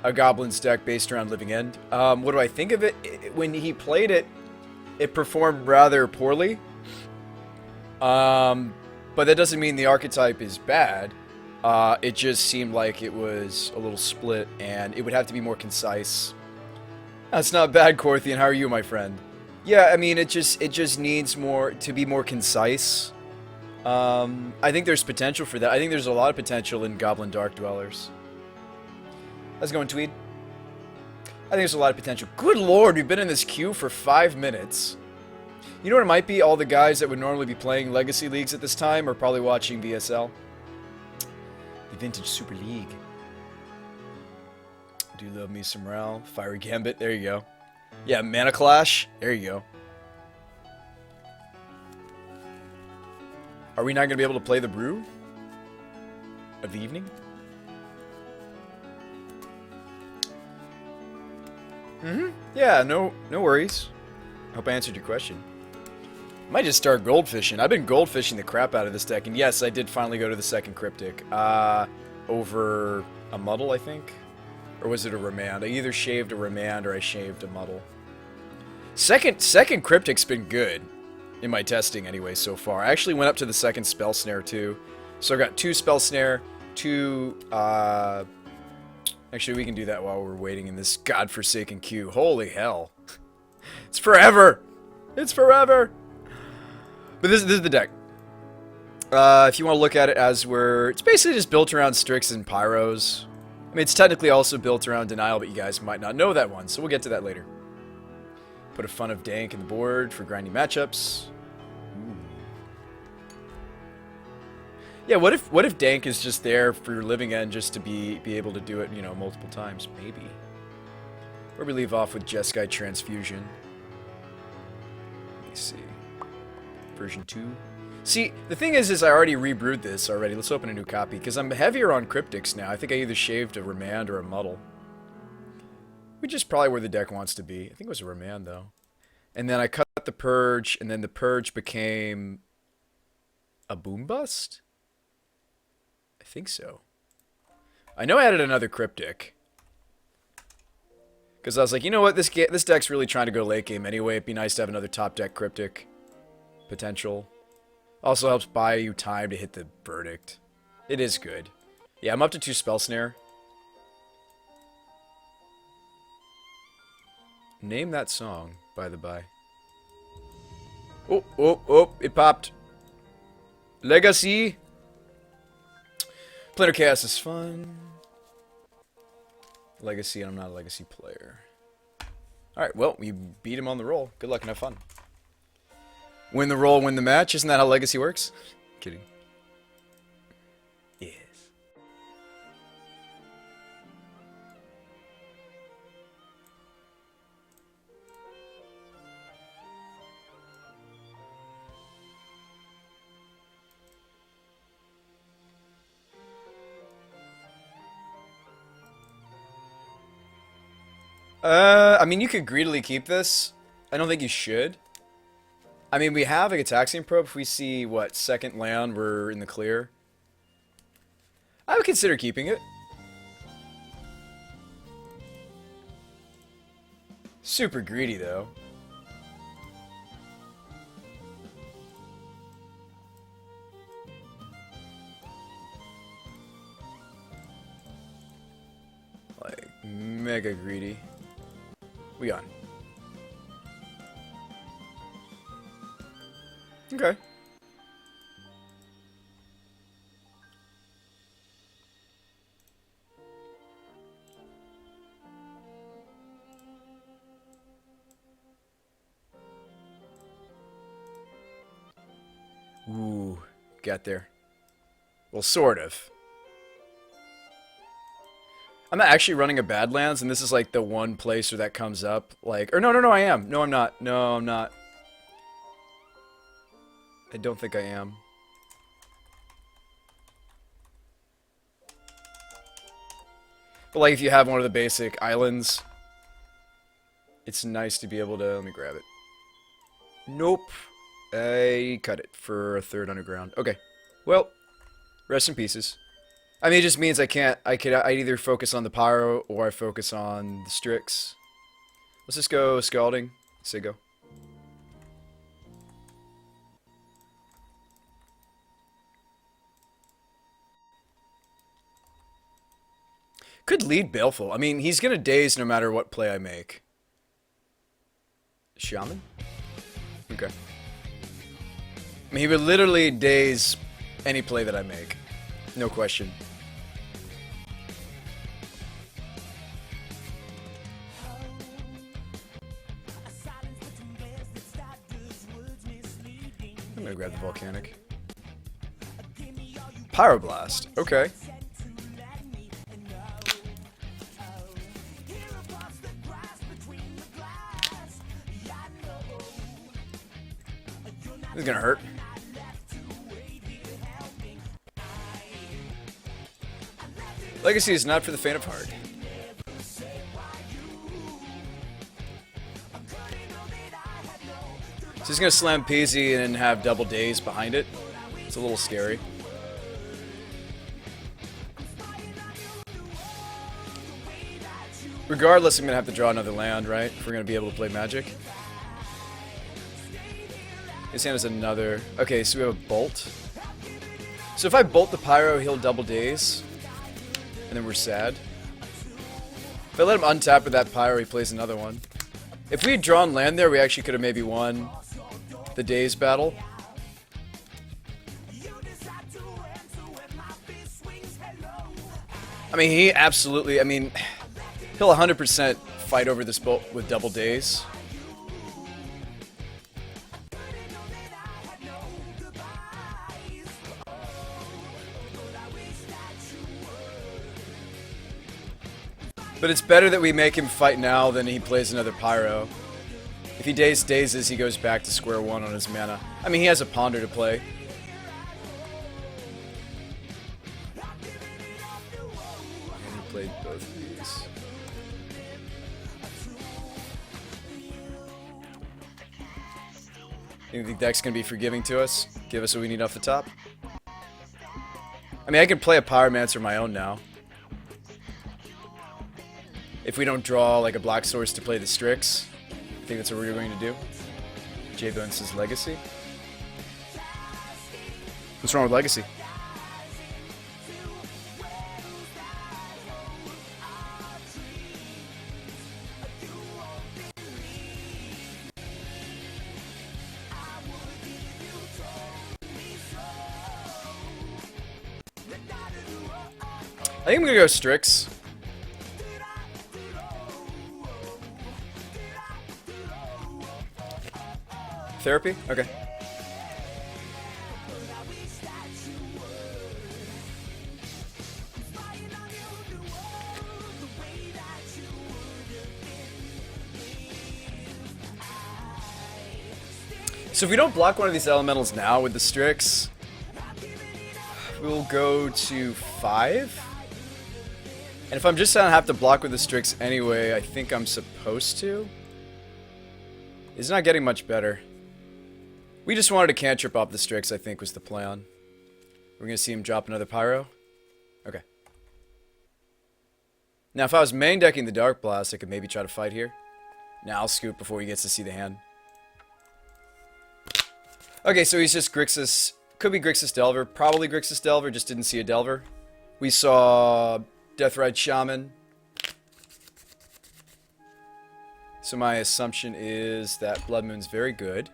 a Goblins deck based around Living End. What do I think of it? When he played it, it performed rather poorly. But that doesn't mean the archetype is bad. It just seemed like it was a little split, and it would have to be more concise. That's not bad, Corthian. How are you, my friend? Yeah, I mean, it just needs more to be more concise. I think there's potential for that. I think there's a lot of potential in Goblin Dark Dwellers. How's it going, Tweed? I think there's a lot of potential. Good lord, we've been in this queue for 5 minutes. You know what it might be? All the guys that would normally be playing Legacy Leagues at this time are probably watching VSL. The Vintage Super League. Do love me some Ral. Fiery Gambit, there you go. Yeah, Mana Clash, there you go. Are we not going to be able to play the brew of the evening? Yeah, no worries. Hope I answered your question. Might just start goldfishing. I've been goldfishing the crap out of this deck, and yes, I did finally go to the second Cryptic. Over a Muddle, I think? Or was it a Remand? I either shaved a Remand or I shaved a Muddle. Second Cryptic's been good. In my testing, anyway, so far. I actually went up to the second Spell Snare, too. So I got 2 Spell Snare, 2, Actually, we can do that while we're waiting in this godforsaken queue. Holy hell. It's forever! It's forever! But this is the deck. If you want to look at it as it's basically just built around Strix and Pyros. I mean, it's technically also built around Denial, but you guys might not know that one, so we'll get to that later. Put a Fun of Dank in the board for grinding matchups. Ooh. Yeah, what if Dank is just there for your Living End just to be able to do it, you know, multiple times? Maybe. Where we leave off with Jeskai Transfusion. Let me see. Version 2. See, the thing is I already rebrewed this already. Let's open a new copy, because I'm heavier on Cryptics now. I think I either shaved a Remand or a Muddle. Which is probably where the deck wants to be. I think it was a Remand, though. And then I cut the Purge, and then the Purge became a Boom Bust? I think so. I know I added another Cryptic. Because I was like, you know what, this deck's really trying to go late game anyway. It'd be nice to have another top deck Cryptic potential. Also helps buy you time to hit the verdict. It is good. Yeah, I'm up to 2 Spell Snare. Name that song, by the by. Oh, it popped. Legacy. Planar Chaos is fun. Legacy, and I'm not a Legacy player. Alright, well, we beat him on the roll. Good luck and have fun. Win the roll, win the match. Isn't that how Legacy works? Kidding. Yes. I mean, you could greedily keep this. I don't think you should. I mean, we have a Gataxian Probe. If we see, what, second land, we're in the clear. I would consider keeping it. Super greedy, though. Like, mega greedy. We on. Okay. Ooh, got there. Well, sort of. I'm not actually running a Badlands, and this is like the one place where that comes up. Like, or no, I am. No, I'm not. No, I'm not. I don't think I am. But like if you have one of the basic islands, it's nice to be able to... Let me grab it. Nope. I cut it for a third underground. Okay. Well, rest in pieces. I mean, it just means I can't. I either focus on the pyro or I focus on the Strix. Let's just go scalding. Say go. Could lead Baleful. I mean, he's gonna daze no matter what play I make. Shaman? Okay. I mean, he would literally daze any play that I make. No question. I'm gonna grab the Volcanic. Pyroblast. Okay. This is gonna hurt. Legacy is not for the faint of heart. So he's gonna slam Peasy and have double daze behind it. It's a little scary. Regardless, I'm gonna have to draw another land, right? If we're gonna be able to play Magic. His hand is another. Okay, so we have a Bolt. So if I Bolt the Pyro, he'll double daze. And then we're sad. If I let him untap with that Pyro, he plays another one. If we had drawn land there, we actually could have maybe won the daze battle. I mean, he absolutely, I mean, he'll 100% fight over this bolt with double daze. But it's better that we make him fight now than he plays another Pyro. If he dazes, he goes back to square one on his mana. I mean, he has a Ponder to play. And he played both of these. You think the deck's going to be forgiving to us? Give us what we need off the top? I mean, I can play a Pyromancer of my own now. If we don't draw like a black source to play the Strix, I think that's what we're going to do. J-Bone says Legacy. What's wrong with Legacy? I think I'm going to go Strix. Therapy? Okay. So if we don't block one of these elementals now with the Strix, we'll go to 5. And if I'm just gonna have to block with the Strix anyway, I think I'm supposed to. It's not getting much better. We just wanted to cantrip off the Strix, I think, was the plan. We're going to see him drop another Pyro? Okay. Now, if I was main decking the Dark Blast, I could maybe try to fight here. Now I'll scoop before he gets to see the hand. Okay, so he's just Grixis. Could be Grixis Delver. Probably Grixis Delver, just didn't see a Delver. We saw Deathrite Shaman. So my assumption is that Blood Moon's very good.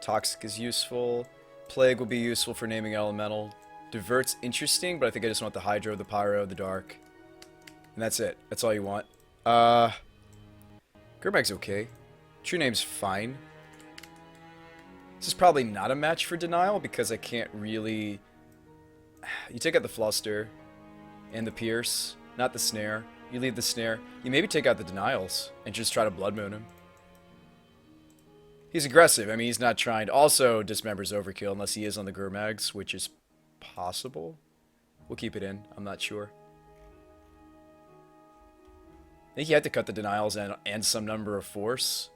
Toxic is useful. Plague will be useful for naming elemental. Divert's interesting, but I think I just want the Hydro, the Pyro, the Dark. And that's it. That's all you want. Gurmag's okay. True Name's fine. This is probably not a match for Denial because I can't really... You take out the Fluster and the Pierce, not the Snare. You leave the Snare. You maybe take out the Denials and just try to Blood Moon him. He's aggressive. I mean, he's not trying to... Also, Dismember's overkill unless he is on the Gurmags, which is possible. We'll keep it in. I'm not sure. I think you had to cut the Denials and some number of Force.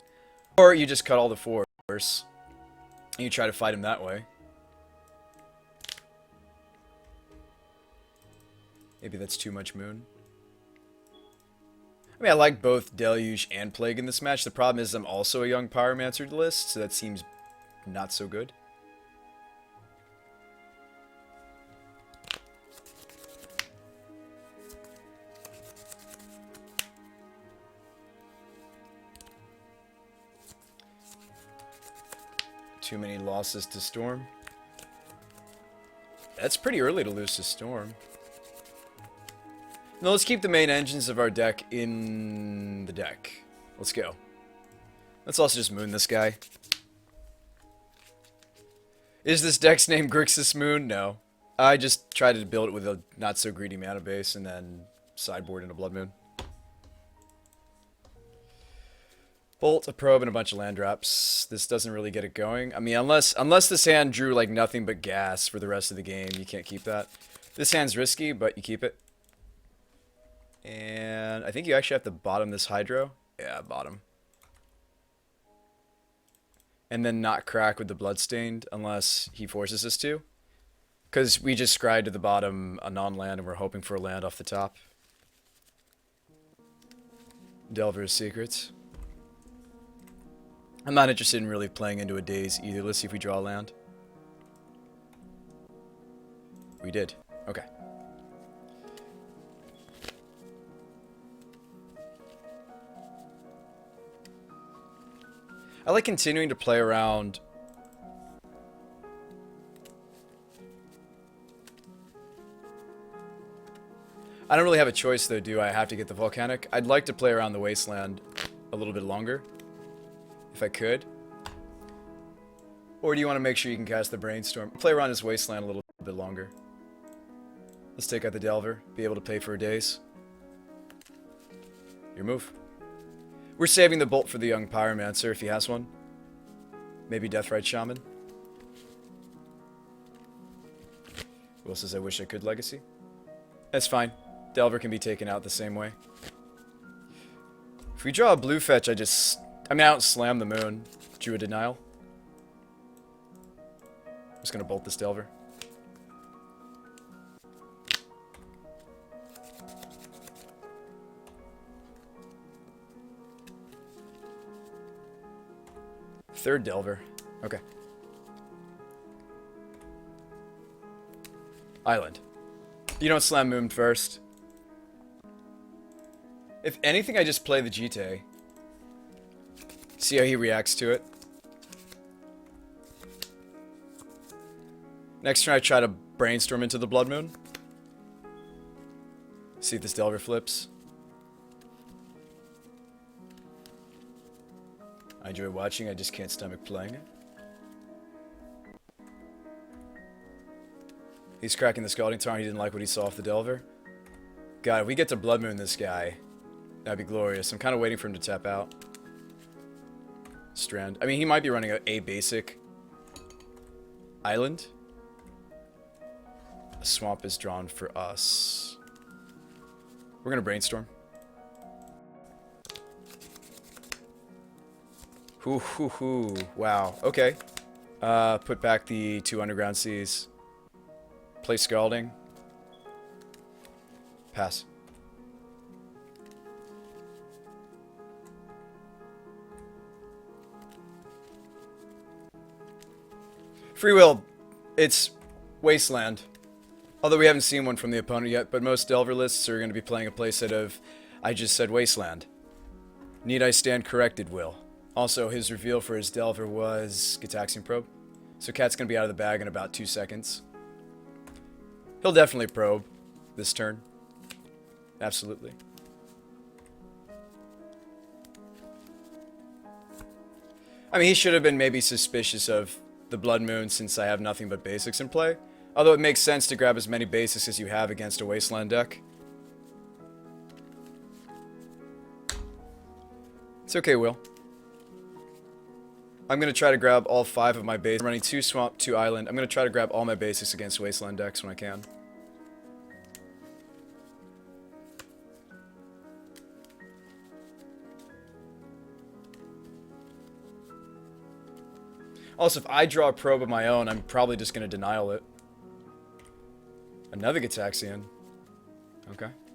Or you just cut all the Force. And you try to fight him that way. Maybe that's too much moon. I mean, I like both Deluge and Plague in this match. The problem is I'm also a young Pyromancer list, so that seems not so good. Too many losses to Storm. That's pretty early to lose to Storm. No, let's keep the main engines of our deck in the deck. Let's go. Let's also just moon this guy. Is this deck's name Grixis Moon? No. I just tried to build it with a not-so-greedy mana base and then sideboard in a Blood Moon. Bolt, a probe, and a bunch of land drops. This doesn't really get it going. I mean, unless this hand drew like nothing but gas for the rest of the game, you can't keep that. This hand's risky, but you keep it. And I think you actually have to bottom this Hydro. Yeah, bottom. And then not crack with the Bloodstained unless he forces us to. Because we just scryed to the bottom a non-land and we're hoping for a land off the top. Delver's Secrets. I'm not interested in really playing into a daze either. Let's see if we draw a land. We did. Okay. I like continuing to play around. I don't really have a choice though, do I? I have to get the Volcanic. I'd like to play around the Wasteland a little bit longer. If I could. Or do you want to make sure you can cast the Brainstorm? Play around his Wasteland a little bit longer. Let's take out the Delver. Be able to pay for a daze. Your move. We're saving the Bolt for the young Pyromancer if he has one. Maybe Deathrite Shaman. Will says I wish I could Legacy. That's fine. Delver can be taken out the same way. If we draw a blue fetch, I don't slam the moon. Drew a denial. I'm just gonna bolt this Delver. Third Delver. Okay. Island. You don't slam moon first. If anything, I just play the Jite. See how he reacts to it. Next turn I try to Brainstorm into the Blood Moon. See if this Delver flips. I enjoy watching, I just can't stomach playing it. He's cracking the Scalding Tarn, he didn't like what he saw off the Delver. God, if we get to Blood Moon this guy, that'd be glorious. I'm kind of waiting for him to tap out. Strand. I mean, he might be running a basic island. A swamp is drawn for us. We're gonna Brainstorm. Hoo hoo hoo. Wow. Okay. Put back the 2 Underground Seas. Play Scalding. Pass. Free Will, it's Wasteland. Although we haven't seen one from the opponent yet, but most Delver lists are going to be playing a playset of, I just said Wasteland. Need I stand corrected, Will? Also, his reveal for his Delver was Gitaxian Probe. So Cat's going to be out of the bag in about 2 seconds. He'll definitely probe this turn. Absolutely. I mean, he should have been maybe suspicious of the Blood Moon since I have nothing but basics in play. Although it makes sense to grab as many basics as you have against a Wasteland deck. It's okay, Will. I'm going to try to grab all 5 of my basics. I'm running 2 Swamp, 2 Island. I'm going to try to grab all my basics against Wasteland decks when I can. Also, if I draw a probe of my own, I'm probably just going to denial it. Another Gitaxian. Okay.